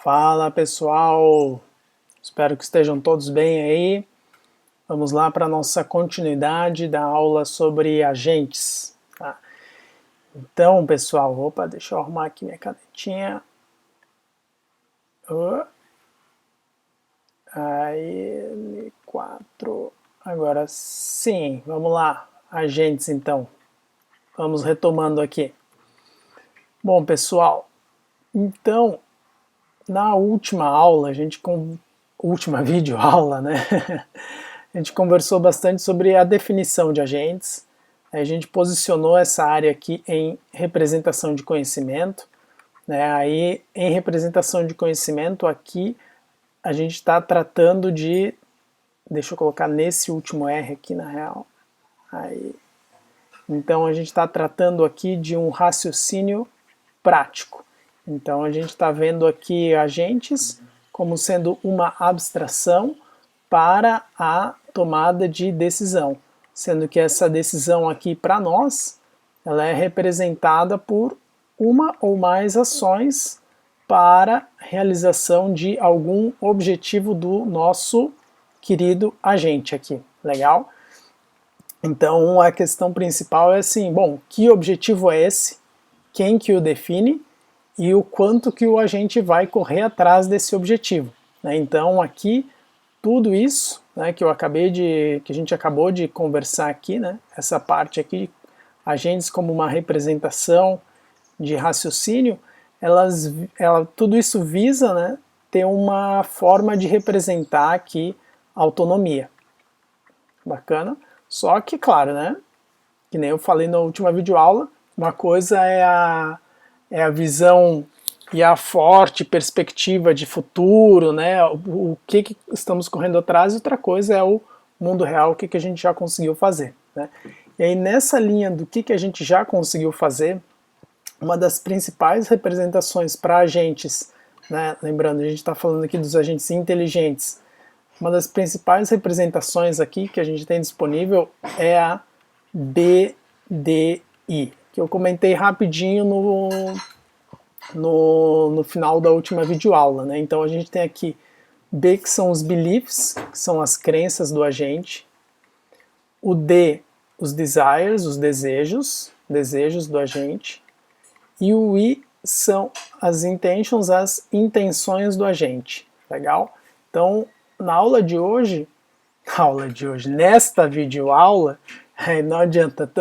Fala pessoal, espero que estejam todos bem aí. Vamos lá para a nossa continuidade da aula sobre agentes. Tá? Então pessoal, deixa eu arrumar aqui minha canetinha. Aí, 4. Agora sim, vamos lá. Agentes então. Vamos retomando aqui. Bom pessoal, então na última aula, última videoaula, né? A gente conversou bastante sobre a definição de agentes. A gente posicionou essa área aqui em representação de conhecimento. Né? Aí, em representação de conhecimento, aqui a gente está tratando de... Deixa eu colocar nesse último R aqui, na real. Aí. Então, a gente está tratando aqui de um raciocínio prático. Então, a gente está vendo aqui agentes como sendo uma abstração para a tomada de decisão, sendo que essa decisão aqui para nós, ela é representada por uma ou mais ações para realização de algum objetivo do nosso querido agente aqui, legal? Então a questão principal é assim, bom, que objetivo é esse? Quem que o define? E o quanto que o agente vai correr atrás desse objetivo. Né? Então aqui tudo isso, né, que a gente acabou de conversar aqui, né, essa parte aqui, agentes como uma representação de raciocínio, tudo isso visa, né, ter uma forma de representar aqui a autonomia. Bacana? Só que, claro, né, que nem eu falei na última videoaula, uma coisa é a visão e a forte perspectiva de futuro, né, o que estamos correndo atrás, e outra coisa é o mundo real, o que a gente já conseguiu fazer. Né? E aí nessa linha do que a gente já conseguiu fazer, uma das principais representações para agentes, né, lembrando, a gente está falando aqui dos agentes inteligentes, uma das principais representações aqui que a gente tem disponível é a BDI, que eu comentei rapidinho no final da última videoaula, né? Então a gente tem aqui B, que são os beliefs, que são as crenças do agente, o D, os desires, os desejos do agente, e o I são as intentions, as intenções do agente, legal? Então, nesta videoaula, não adianta,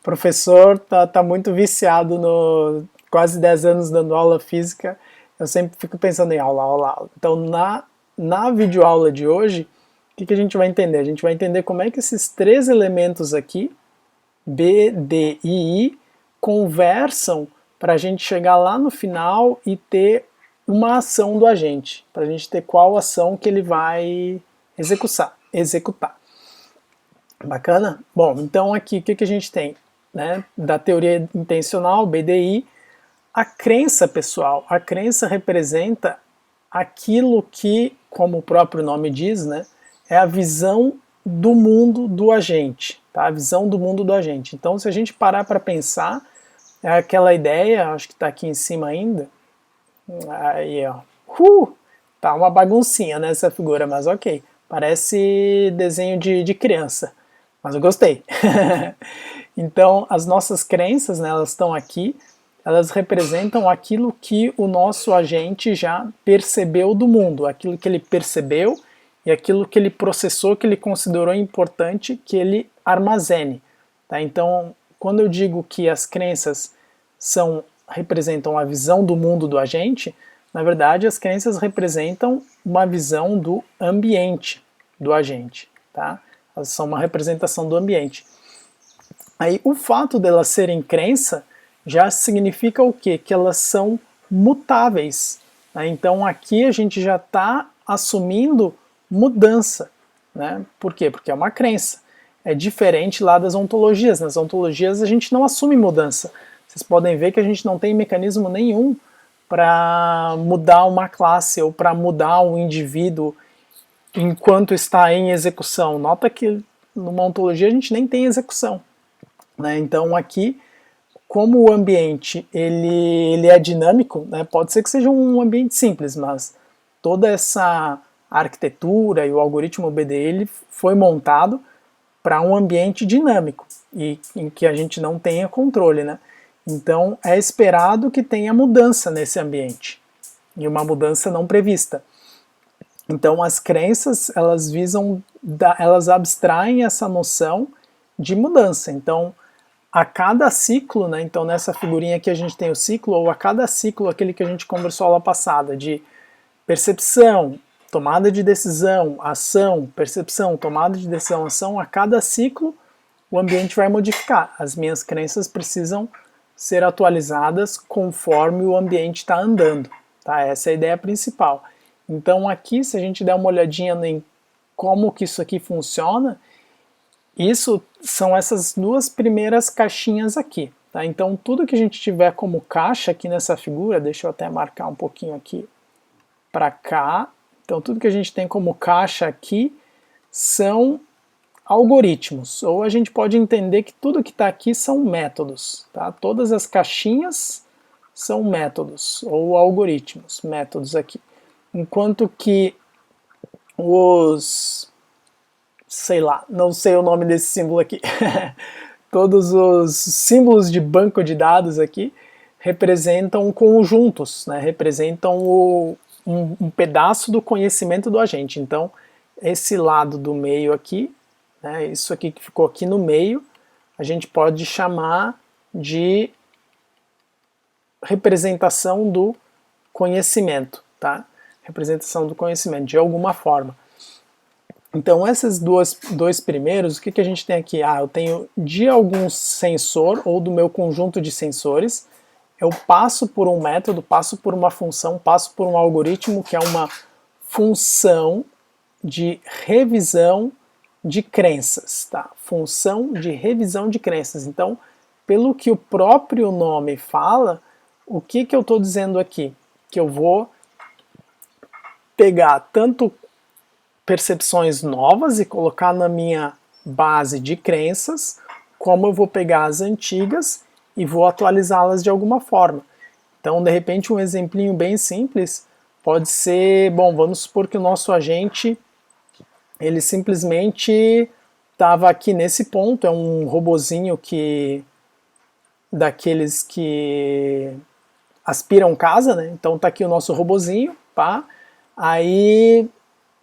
o professor tá muito viciado no quase 10 anos dando aula física, eu sempre fico pensando em aula. Então, na videoaula de hoje, o que a gente vai entender? A gente vai entender como é que esses três elementos aqui, B, D e I, conversam para a gente chegar lá no final e ter uma ação do agente, para a gente ter qual ação que ele vai executar. Bacana? Bom, então aqui o que a gente tem? Né? Da teoria intencional, BDI, a crença, pessoal, a crença representa aquilo que, como o próprio nome diz, né, é a visão do mundo do agente, tá? A visão do mundo do agente. Então, se a gente parar para pensar, é aquela ideia, acho que está aqui em cima ainda, aí ó, tá uma baguncinha nessa figura, mas ok, parece desenho de criança, mas eu gostei. Então, as nossas crenças, né, elas estão aqui, elas representam aquilo que o nosso agente já percebeu do mundo, aquilo que ele percebeu e aquilo que ele processou, que ele considerou importante que ele armazene. Tá? Então, quando eu digo que as crenças representam a visão do mundo do agente, na verdade as crenças representam uma visão do ambiente do agente. Tá? Elas são uma representação do ambiente. Aí o fato delas serem crença já significa o quê? Que elas são mutáveis. Né? Então aqui a gente já está assumindo mudança. Né? Por quê? Porque é uma crença. É diferente lá das ontologias. Nas ontologias a gente não assume mudança. Vocês podem ver que a gente não tem mecanismo nenhum para mudar uma classe ou para mudar um indivíduo enquanto está em execução. Nota que numa ontologia a gente nem tem execução. Né? Então aqui, como o ambiente ele é dinâmico, né, pode ser que seja um ambiente simples, mas toda essa arquitetura e o algoritmo BDE foi montado para um ambiente dinâmico e em que a gente não tenha controle, né? Então é esperado que tenha mudança nesse ambiente e uma mudança não prevista. Então as crenças elas abstraem essa noção de mudança. Então a cada ciclo, né? Então nessa figurinha aqui a gente tem o ciclo, ou a cada ciclo aquele que a gente conversou lá passada, de percepção, tomada de decisão, ação, percepção, tomada de decisão, ação, a cada ciclo o ambiente vai modificar. As minhas crenças precisam ser atualizadas conforme o ambiente está andando. Tá? Essa é a ideia principal. Então aqui, se a gente der uma olhadinha em como que isso aqui funciona, isso são essas duas primeiras caixinhas aqui. Tá? Então tudo que a gente tiver como caixa aqui nessa figura, deixa eu até marcar um pouquinho aqui para cá. Então tudo que a gente tem como caixa aqui são algoritmos, ou a gente pode entender que tudo que está aqui são métodos. Tá? Todas as caixinhas são métodos, ou algoritmos, métodos aqui. Enquanto que sei lá, não sei o nome desse símbolo aqui, todos os símbolos de banco de dados aqui representam conjuntos, né? Representam um pedaço do conhecimento do agente. Então, esse lado do meio aqui, né, isso aqui que ficou aqui no meio, a gente pode chamar de representação do conhecimento, tá? Representação do conhecimento, de alguma forma. Então, esses dois primeiros, o que a gente tem aqui? Eu tenho de algum sensor, ou do meu conjunto de sensores, eu passo por um método, passo por uma função, passo por um algoritmo que é uma função de revisão de crenças, tá? Função de revisão de crenças. Então, pelo que o próprio nome fala, o que eu estou dizendo aqui? Que eu vou pegar tanto percepções novas e colocar na minha base de crenças, como eu vou pegar as antigas e vou atualizá-las de alguma forma. Então, de repente, um exemplinho bem simples pode ser, bom, vamos supor que o nosso agente, ele simplesmente estava aqui nesse ponto, é um robozinho daqueles que aspiram casa, né? Então tá aqui o nosso robozinho, pá. Aí,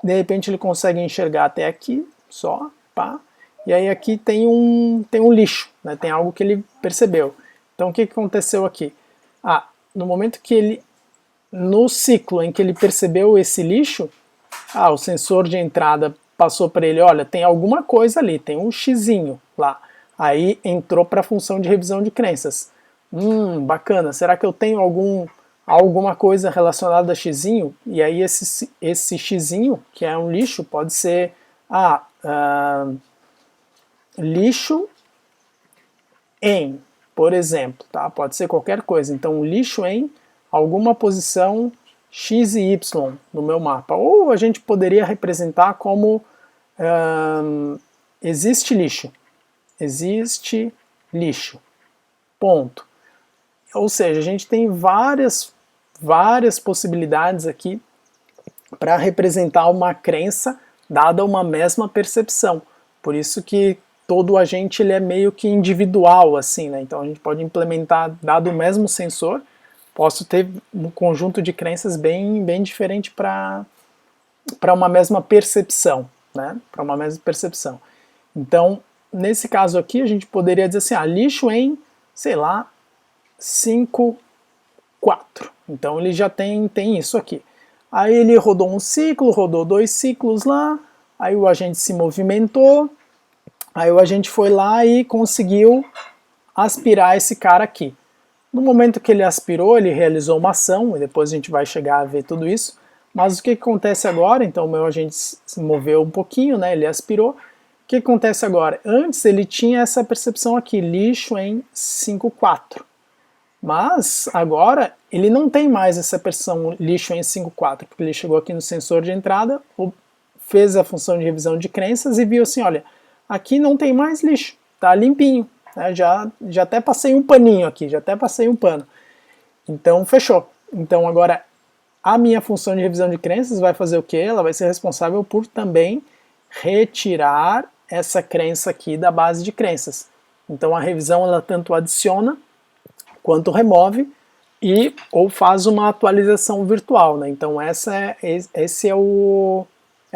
de repente, ele consegue enxergar até aqui, só, pá. E aí aqui tem um lixo, né? Tem algo que ele percebeu. Então o que aconteceu aqui? No momento que no ciclo em que ele percebeu esse lixo, o sensor de entrada passou para ele, olha, tem alguma coisa ali, tem um xizinho lá. Aí entrou para a função de revisão de crenças. Bacana, será que eu tenho alguma coisa relacionada a xizinho? E aí esse xizinho, que é um lixo, pode ser lixo em, por exemplo, tá? Pode ser qualquer coisa. Então, lixo em alguma posição x e y no meu mapa. Ou a gente poderia representar como existe lixo. Existe lixo. Ponto. Ou seja, a gente tem várias possibilidades aqui para representar uma crença dada uma mesma percepção. Por isso que todo agente ele é meio que individual, assim, né? Então a gente pode implementar, dado o mesmo sensor, posso ter um conjunto de crenças bem diferente para uma mesma percepção, né? Para uma mesma percepção. Então, nesse caso aqui, a gente poderia dizer assim, lixo em, sei lá, 5, 4. Então ele já tem isso aqui. Aí ele rodou um ciclo, rodou 2 ciclos lá, aí o agente se movimentou, aí o agente foi lá e conseguiu aspirar esse cara aqui. No momento que ele aspirou, ele realizou uma ação, e depois a gente vai chegar a ver tudo isso, mas o que acontece agora? Então o meu agente se moveu um pouquinho, né? Ele aspirou. O que acontece agora? Antes ele tinha essa percepção aqui, lixo em 5, 4. Mas agora ele não tem mais essa percepção lixo em 5, 4, porque ele chegou aqui no sensor de entrada, fez a função de revisão de crenças e viu assim, olha, aqui não tem mais lixo, tá limpinho, né? Já até passei um paninho aqui, já até passei um pano. Então, fechou. Então, agora, a minha função de revisão de crenças vai fazer o quê? Ela vai ser responsável por também retirar essa crença aqui da base de crenças. Então, a revisão, ela tanto adiciona quanto remove e ou faz uma atualização virtual, né? Então esse é o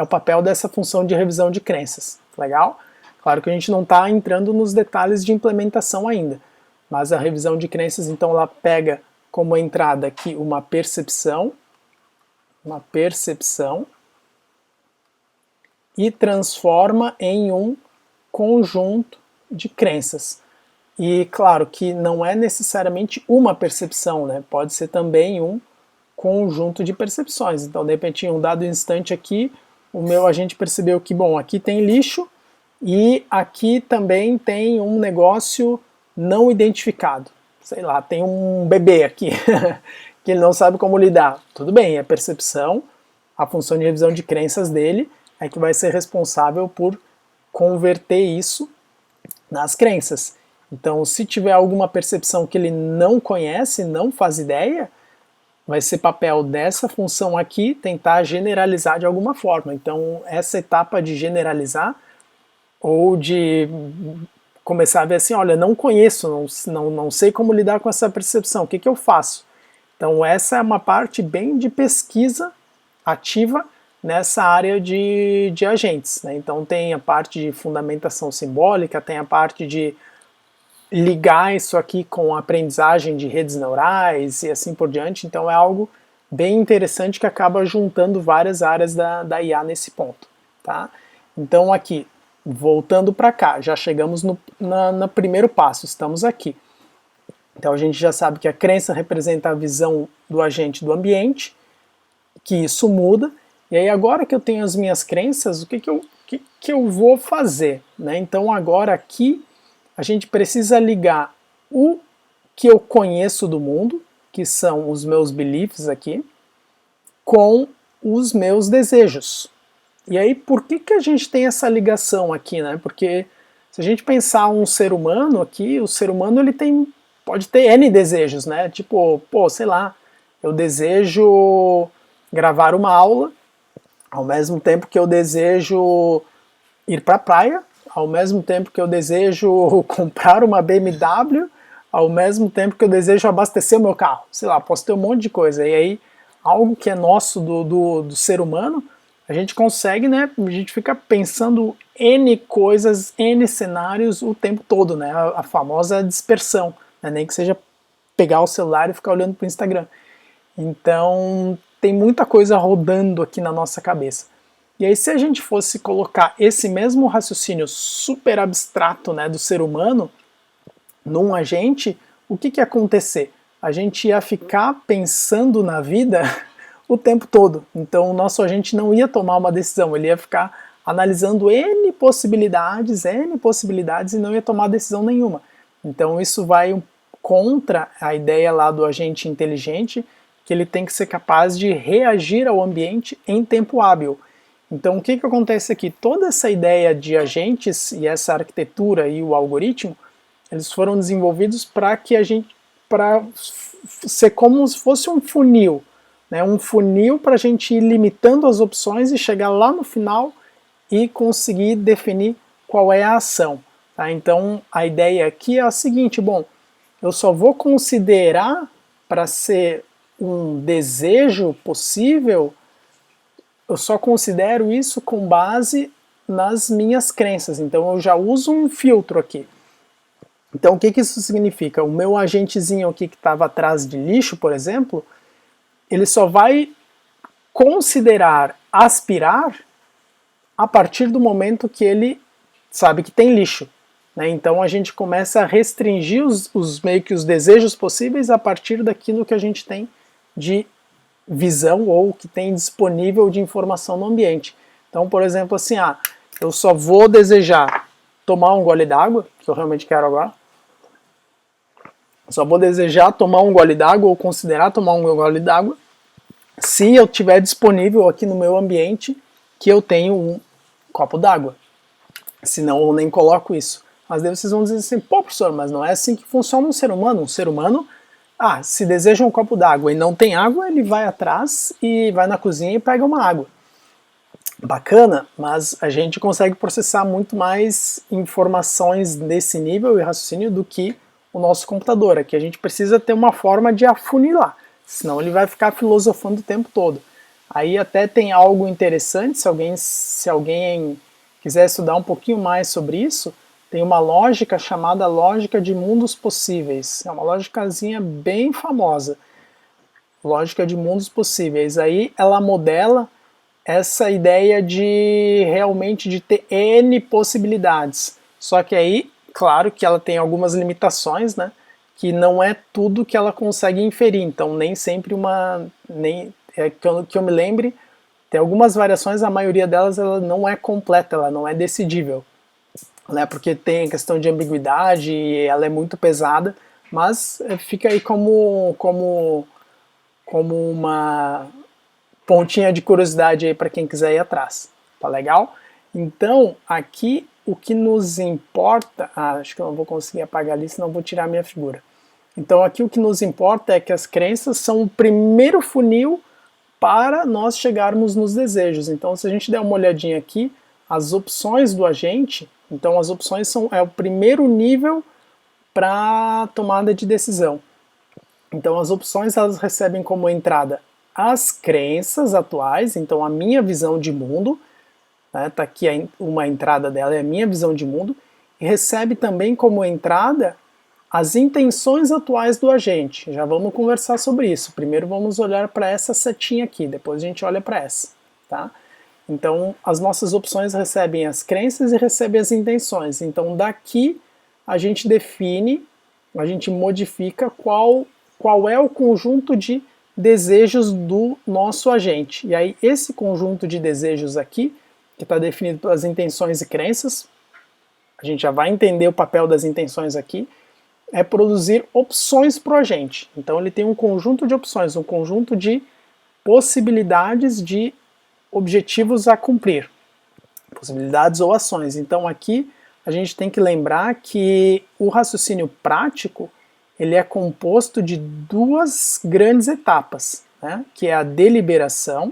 papel dessa função de revisão de crenças, legal? Claro que a gente não está entrando nos detalhes de implementação ainda, mas a revisão de crenças, então, ela pega como entrada aqui uma percepção e transforma em um conjunto de crenças. E claro que não é necessariamente uma percepção, né? Pode ser também um conjunto de percepções. Então, de repente, em um dado instante aqui, o meu agente percebeu que, bom, aqui tem lixo e aqui também tem um negócio não identificado. Sei lá, tem um bebê aqui que ele não sabe como lidar. Tudo bem, é percepção, a função de revisão de crenças dele é que vai ser responsável por converter isso nas crenças. Então, se tiver alguma percepção que ele não conhece, não faz ideia, vai ser papel dessa função aqui tentar generalizar de alguma forma. Então, essa etapa de generalizar ou de começar a ver assim, olha, não conheço, não sei como lidar com essa percepção, o que eu faço? Então, essa é uma parte bem de pesquisa ativa nessa área de agentes, né? Então, tem a parte de fundamentação simbólica, tem a parte de ligar isso aqui com a aprendizagem de redes neurais e assim por diante. Então é algo bem interessante que acaba juntando várias áreas da IA nesse ponto. Tá? Então aqui, voltando para cá, já chegamos no primeiro passo, estamos aqui. Então a gente já sabe que a crença representa a visão do agente do ambiente, que isso muda, e aí agora que eu tenho as minhas crenças, o que eu vou fazer? Né? Então agora aqui a gente precisa ligar o que eu conheço do mundo, que são os meus beliefs aqui, com os meus desejos. E aí, por que a gente tem essa ligação aqui, né? Porque se a gente pensar um ser humano aqui, o ser humano ele pode ter N desejos, né? Tipo, pô, sei lá, eu desejo gravar uma aula, ao mesmo tempo que eu desejo ir para a praia, ao mesmo tempo que eu desejo comprar uma BMW, ao mesmo tempo que eu desejo abastecer o meu carro. Sei lá, posso ter um monte de coisa. E aí, algo que é nosso do ser humano, a gente consegue, né? A gente fica pensando N coisas, N cenários o tempo todo, né? A famosa dispersão, né? Nem que seja pegar o celular e ficar olhando para o Instagram. Então, tem muita coisa rodando aqui na nossa cabeça. E aí, se a gente fosse colocar esse mesmo raciocínio super abstrato, né, do ser humano num agente, o que ia acontecer? A gente ia ficar pensando na vida o tempo todo. Então, o nosso agente não ia tomar uma decisão, ele ia ficar analisando N possibilidades e não ia tomar decisão nenhuma. Então, isso vai contra a ideia lá do agente inteligente, que ele tem que ser capaz de reagir ao ambiente em tempo hábil. Então, o que acontece aqui? Toda essa ideia de agentes e essa arquitetura e o algoritmo, eles foram desenvolvidos para ser como se fosse um funil, né? Um funil para a gente ir limitando as opções e chegar lá no final e conseguir definir qual é a ação. Tá? Então, a ideia aqui é a seguinte, bom, eu só vou considerar para ser um desejo possível, eu só considero isso com base nas minhas crenças. Então eu já uso um filtro aqui. Então o que isso significa? O meu agentezinho aqui que estava atrás de lixo, por exemplo, ele só vai considerar aspirar a partir do momento que ele sabe que tem lixo. Né? Então a gente começa a restringir meio que os desejos possíveis a partir daquilo que a gente tem de visão ou que tem disponível de informação no ambiente. Então, por exemplo, assim, eu só vou desejar tomar um gole d'água, que eu realmente quero agora. Só vou desejar tomar um gole d'água ou considerar tomar um gole d'água se eu tiver disponível aqui no meu ambiente que eu tenho um copo d'água. Senão eu nem coloco isso. Mas daí vocês vão dizer assim, pô, professor, mas não é assim que funciona um ser humano. Um ser humano, se deseja um copo d'água e não tem água, ele vai atrás e vai na cozinha e pega uma água. Bacana, mas a gente consegue processar muito mais informações nesse nível e raciocínio do que o nosso computador. Aqui a gente precisa ter uma forma de afunilar, senão ele vai ficar filosofando o tempo todo. Aí até tem algo interessante, se alguém quiser estudar um pouquinho mais sobre isso, tem uma lógica chamada lógica de mundos possíveis. É uma lógicazinha bem famosa. Lógica de mundos possíveis. Aí ela modela essa ideia de realmente de ter N possibilidades. Só que aí, claro que ela tem algumas limitações, né? Que não é tudo que ela consegue inferir. Então nem sempre que eu me lembre, tem algumas variações, a maioria delas ela não é completa, ela não é decidível. Né, porque tem a questão de ambiguidade, ela é muito pesada, mas fica aí como uma pontinha de curiosidade aí para quem quiser ir atrás, tá legal? Então, aqui o que nos importa, acho que eu não vou conseguir apagar ali, senão vou tirar a minha figura. Então aqui o que nos importa é que as crenças são o primeiro funil para nós chegarmos nos desejos. Então se a gente der uma olhadinha aqui, as opções do agente, então as opções é o primeiro nível para tomada de decisão. Então as opções elas recebem como entrada as crenças atuais, então a minha visão de mundo, né, tá aqui uma entrada dela, é a minha visão de mundo, e recebe também como entrada as intenções atuais do agente. Já vamos conversar sobre isso. Primeiro vamos olhar para essa setinha aqui, depois a gente olha para essa, tá? Então as nossas opções recebem as crenças e recebem as intenções. Então daqui a gente define, a gente modifica qual é o conjunto de desejos do nosso agente. E aí esse conjunto de desejos aqui, que está definido pelas intenções e crenças, a gente já vai entender o papel das intenções aqui, é produzir opções para o agente. Então ele tem um conjunto de opções, um conjunto de possibilidades de objetivos a cumprir, possibilidades ou ações. Então aqui a gente tem que lembrar que o raciocínio prático ele é composto de duas grandes etapas, né, que é a deliberação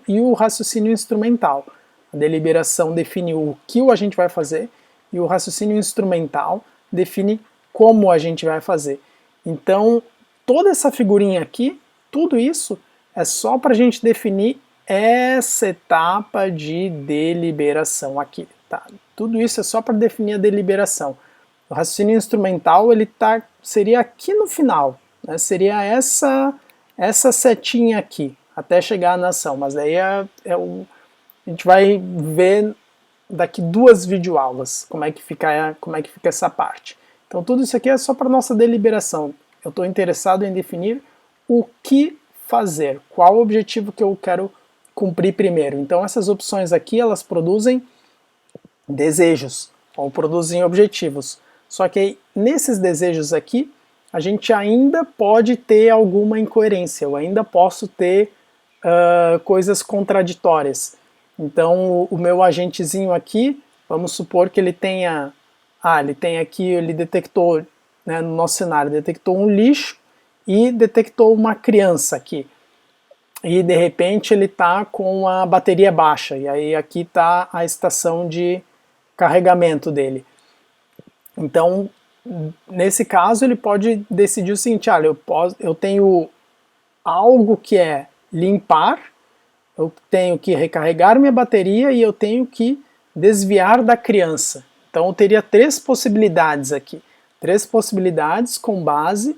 e o raciocínio instrumental. A deliberação define o que o agente vai fazer e o raciocínio instrumental define como a gente vai fazer. Então, toda essa figurinha aqui, tudo isso é só para a gente definir essa etapa de deliberação aqui. Tá? Tudo isso é só para definir a deliberação. O raciocínio instrumental ele seria aqui no final, né? Seria essa setinha aqui, até chegar na ação, mas daí a gente vai ver daqui 2 videoaulas como é que fica essa parte. Então tudo isso aqui é só para nossa deliberação. Eu estou interessado em definir o que fazer, qual o objetivo que eu quero cumprir primeiro. Então essas opções aqui elas produzem desejos ou produzem objetivos. Só que nesses desejos aqui, a gente ainda pode ter alguma incoerência, eu ainda posso ter coisas contraditórias. Então o meu agentezinho aqui, vamos supor que ele tenha, ele detectou, né, no nosso cenário, detectou um lixo e detectou uma criança aqui. E de repente ele está com a bateria baixa, e aí aqui está a estação de carregamento dele. Então, nesse caso, ele pode decidir o seguinte, eu tenho algo que é limpar, eu tenho que recarregar minha bateria e eu tenho que desviar da criança. Então eu teria 3 possibilidades aqui. 3 possibilidades com base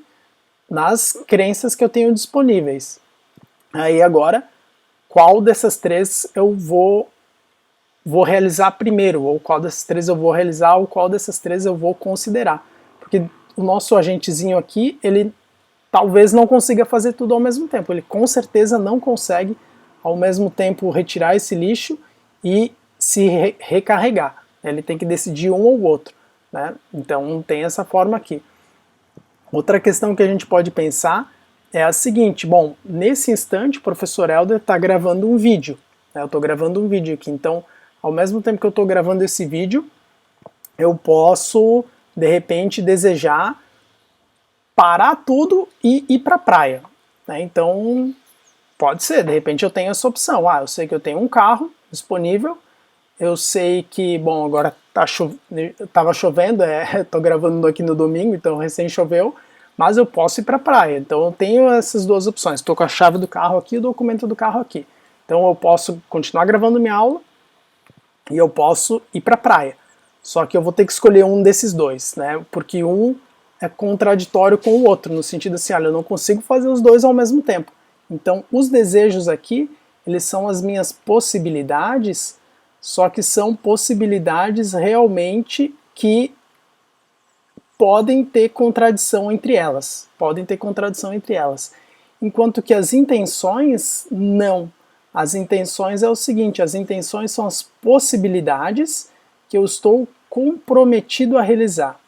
nas crenças que eu tenho disponíveis. Aí agora, qual dessas 3 eu vou realizar primeiro, ou qual dessas 3 eu vou realizar, ou qual dessas 3 eu vou considerar. Porque o nosso agentezinho aqui, ele talvez não consiga fazer tudo ao mesmo tempo. Ele com certeza não consegue ao mesmo tempo retirar esse lixo e se recarregar. Ele tem que decidir um ou outro, né? Então tem essa forma aqui. Outra questão que a gente pode pensar é a seguinte, bom, nesse instante o professor Helder está gravando um vídeo, né? Eu estou gravando um vídeo aqui, então ao mesmo tempo que eu estou gravando esse vídeo, eu posso, de repente, desejar parar tudo e ir para a praia, né? Então, pode ser, de repente eu tenho essa opção. Eu sei que eu tenho um carro disponível, eu sei que, bom, agora tava chovendo, tô gravando aqui no domingo, então recém choveu, mas eu posso ir para a praia. Então eu tenho essas duas opções. Estou com a chave do carro aqui e o documento do carro aqui. Então eu posso continuar gravando minha aula e eu posso ir para a praia. Só que eu vou ter que escolher um desses dois, né? Porque um é contraditório com o outro, no sentido assim, olha, eu não consigo fazer os dois ao mesmo tempo. Então, os desejos aqui, eles são as minhas possibilidades, só que são possibilidades realmente que podem ter contradição entre elas. Podem ter contradição entre elas. Enquanto que as intenções, não. As intenções é o seguinte, as intenções são as possibilidades que eu estou comprometido a realizar.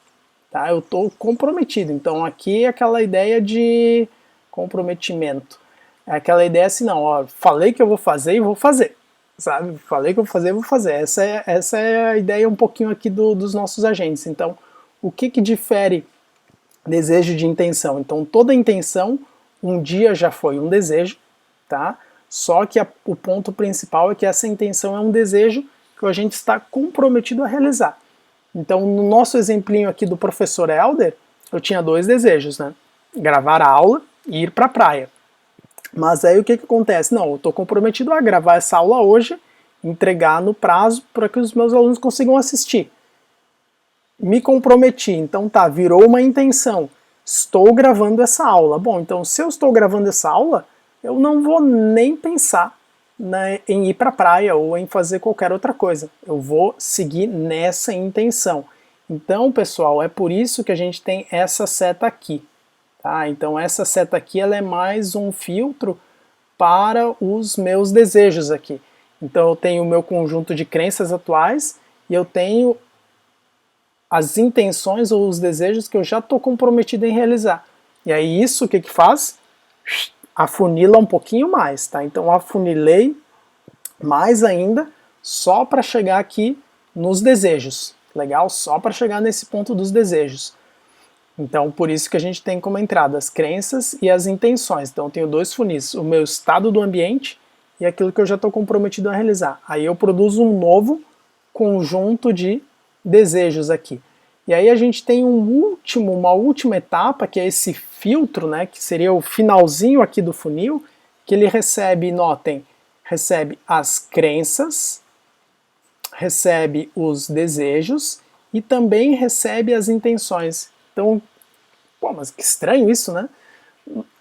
Tá? Eu estou comprometido. Então aqui é aquela ideia de comprometimento. É aquela ideia assim, não, ó, falei que eu vou fazer e vou fazer. Sabe? Falei que eu vou fazer e vou fazer. Essa é a ideia um pouquinho aqui dos nossos agentes. Então, o que difere desejo de intenção? Então, toda intenção, um dia já foi um desejo, tá? Só que o ponto principal é que essa intenção é um desejo que a gente está comprometido a realizar. Então, no nosso exemplinho aqui do professor Helder, eu tinha dois desejos, né? Gravar a aula e ir para a praia. Mas aí o que acontece? Não, eu estou comprometido a gravar essa aula hoje, entregar no prazo para que os meus alunos consigam assistir. Me comprometi, então tá, virou uma intenção. Estou gravando essa aula. Bom, então se eu estou gravando essa aula, eu não vou nem pensar, né, em ir para a praia ou em fazer qualquer outra coisa. Eu vou seguir nessa intenção. Então, pessoal, é por isso que a gente tem essa seta aqui. Tá? Então essa seta aqui ela é mais um filtro para os meus desejos aqui. Então eu tenho o meu conjunto de crenças atuais e eu tenho as intenções ou os desejos que eu já estou comprometido em realizar. E aí isso o que faz? Afunila um pouquinho mais, tá? Então afunilei mais ainda só para chegar aqui nos desejos. Legal? Só para chegar nesse ponto dos desejos. Então, por isso que a gente tem como entrada as crenças e as intenções. Então, eu tenho dois funis, o meu estado do ambiente e aquilo que eu já estou comprometido a realizar. Aí eu produzo um novo conjunto de desejos aqui. E aí a gente tem uma última etapa, que é esse filtro, né, que seria o finalzinho aqui do funil, que ele recebe, notem, recebe as crenças, recebe os desejos e também recebe as intenções. Então, pô, mas que estranho isso, né?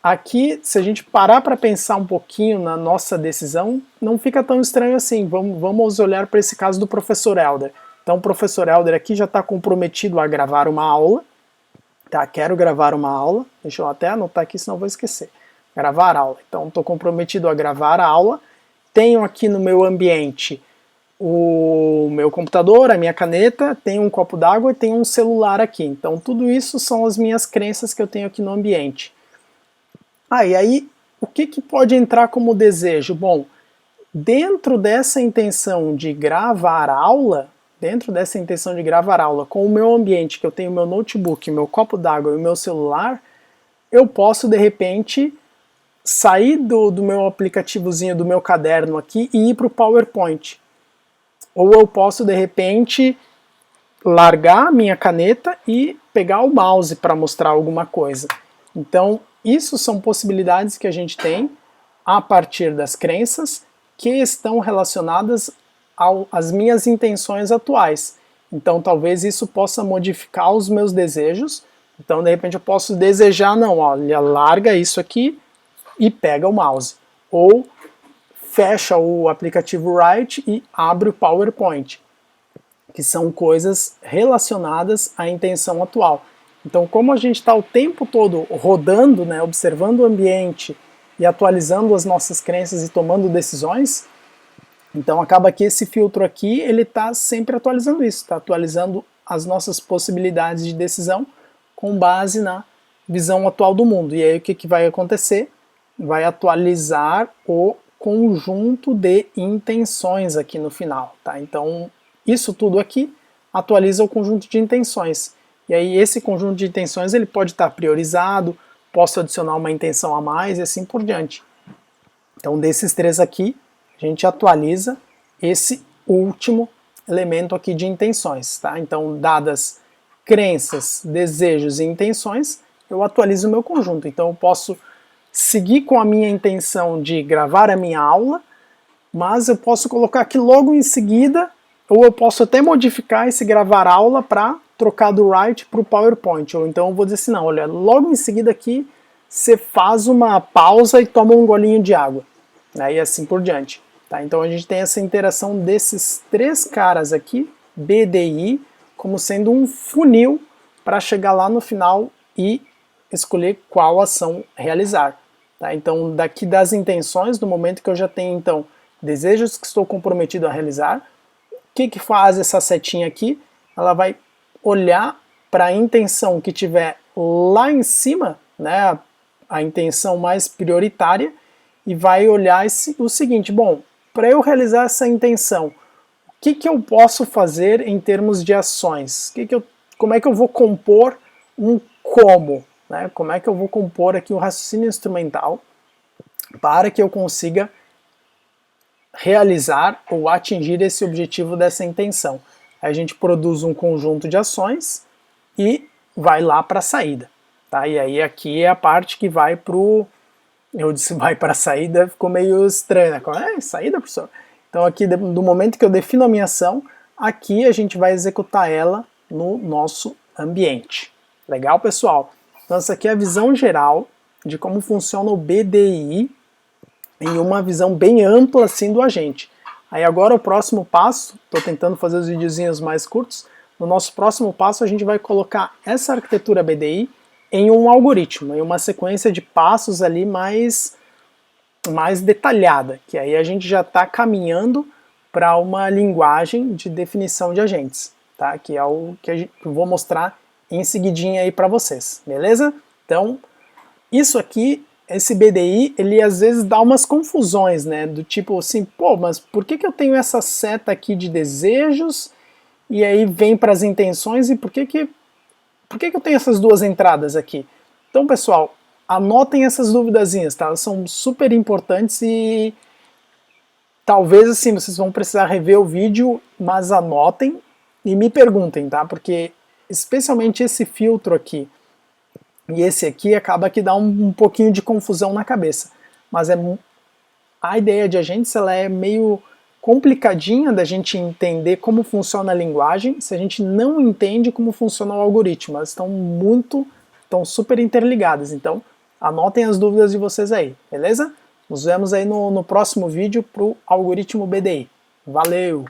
Aqui, se a gente parar para pensar um pouquinho na nossa decisão, não fica tão estranho assim. Vamos olhar para esse caso do professor Helder. Então, o professor Helder aqui já está comprometido a gravar uma aula. Tá? Quero gravar uma aula. Deixa eu até anotar aqui, senão eu vou esquecer. Gravar aula. Então, estou comprometido a gravar a aula. Tenho aqui no meu ambiente o meu computador, a minha caneta, tem um copo d'água e tem um celular aqui. Então tudo isso são as minhas crenças que eu tenho aqui no ambiente. E aí o que pode entrar como desejo? Bom, dentro dessa intenção de gravar aula, com o meu ambiente, que eu tenho meu notebook, meu copo d'água e o meu celular, eu posso de repente sair do meu aplicativozinho, do meu caderno aqui e ir para o PowerPoint. Ou eu posso, de repente, largar a minha caneta e pegar o mouse para mostrar alguma coisa. Então, isso são possibilidades que a gente tem a partir das crenças que estão relacionadas às minhas intenções atuais. Então, talvez isso possa modificar os meus desejos. Então, de repente, eu posso desejar, não, olha, larga isso aqui e pega o mouse. Ou fecha o aplicativo Write e abre o PowerPoint, que são coisas relacionadas à intenção atual. Então, como a gente está o tempo todo rodando, né, observando o ambiente e atualizando as nossas crenças e tomando decisões, então acaba que esse filtro aqui, ele está sempre atualizando isso, está atualizando as nossas possibilidades de decisão com base na visão atual do mundo. E aí o que vai acontecer? Vai atualizar o conjunto de intenções aqui no final, tá? Então, isso tudo aqui atualiza o conjunto de intenções. E aí esse conjunto de intenções ele pode estar priorizado, posso adicionar uma intenção a mais e assim por diante. Então, desses três aqui, a gente atualiza esse último elemento aqui de intenções, tá? Então, dadas crenças, desejos e intenções, eu atualizo o meu conjunto. Então, eu posso seguir com a minha intenção de gravar a minha aula, mas eu posso colocar aqui logo em seguida, ou eu posso até modificar esse gravar aula para trocar do Write para o PowerPoint. Ou então eu vou dizer assim, não, olha, logo em seguida aqui você faz uma pausa e toma um golinho de água, né, e assim por diante. Tá? Então a gente tem essa interação desses três caras aqui, B, D e I, como sendo um funil para chegar lá no final e escolher qual ação realizar. Tá? Então daqui das intenções, no momento que eu já tenho então desejos que estou comprometido a realizar, o que faz essa setinha aqui? Ela vai olhar para a intenção que tiver lá em cima, né, a intenção mais prioritária, e vai olhar o seguinte, bom, para eu realizar essa intenção, o que eu posso fazer em termos de ações? Como é que eu vou compor um como? Né? Como é que eu vou compor aqui o raciocínio instrumental para que eu consiga realizar ou atingir esse objetivo dessa intenção? A gente produz um conjunto de ações e vai lá para a saída. Tá? E aí aqui é a parte que vai para o... Eu disse vai para a saída, ficou meio estranho. Né? Saída, professor? Então aqui, do momento que eu defino a minha ação, aqui a gente vai executar ela no nosso ambiente. Legal, pessoal? Então essa aqui é a visão geral de como funciona o BDI em uma visão bem ampla assim do agente. Aí agora o próximo passo, estou tentando fazer os videozinhos mais curtos, no nosso próximo passo a gente vai colocar essa arquitetura BDI em um algoritmo, em uma sequência de passos ali mais detalhada, que aí a gente já está caminhando para uma linguagem de definição de agentes, tá? Que é o que eu vou mostrar em seguidinha aí para vocês, beleza? Então, isso aqui, esse BDI, ele às vezes dá umas confusões, né? Do tipo assim, pô, mas por que eu tenho essa seta aqui de desejos e aí vem para as intenções e por que eu tenho essas duas entradas aqui? Então, pessoal, anotem essas duvidazinhas, tá? Elas são super importantes e talvez assim vocês vão precisar rever o vídeo, mas anotem e me perguntem, tá? Porque especialmente esse filtro aqui e esse aqui acaba que dá um pouquinho de confusão na cabeça. Mas a ideia de agentes ela é meio complicadinha da gente entender como funciona a linguagem se a gente não entende como funciona o algoritmo. Elas estão super interligadas. Então, anotem as dúvidas de vocês aí, beleza? Nos vemos aí no próximo vídeo para o algoritmo BDI. Valeu!